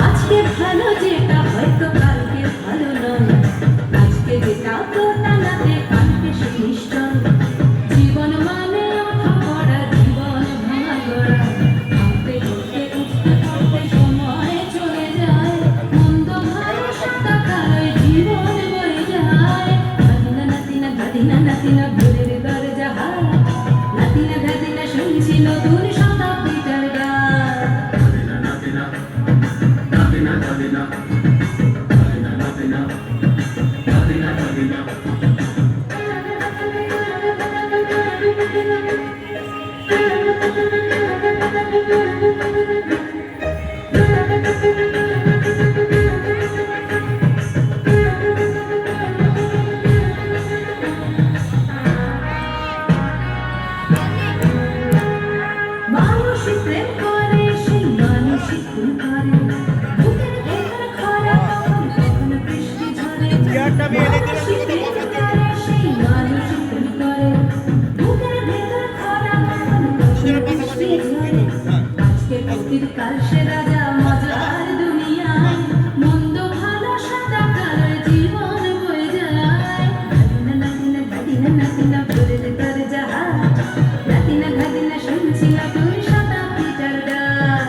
আজকে ভালো যেটা হয়তো কালকে ভালো নয়, আজকে যেটা তো টানাতে কালকে সে নিশ্চয়। জীবন মানে ওঠা পড়া, জীবন ভাঙা গড়া, ভাঙতে উঠতে উঠতে পড়তে সময় চলে যায়। মন্দ ভালো সাদা কালোয় জীবন বয়ে যায়। নাতিনা নাতিনা ধাদিনা নাতিনা ভোরের দরজা হাত, নাতিনা ধাদিনা শুনছি নতুন শতাব্দীটার গান। মানুষই প্রেম করে, সেই মানুষই খুন করে, বুকের ভেতর খরা তখন কখন বৃষ্টি ঝরে। মানুষই প্রেম করে, সেই মানুষই খুন করে, বুকের ভেতর খরা তখন কখন বৃষ্টি ঝরে। আজকে ফকির কাল সে রাজা, মজার দুনিয়ায় মন্দ ভালো সাদা কালোয় জীবন বয়ে যায়। নাতিনা নাতিনা ধাদিনা নাতিনা ভোরের দরজা হাত, নাতিনা ধাদিনা শুনছি নতুন শতাব্দীটার গান।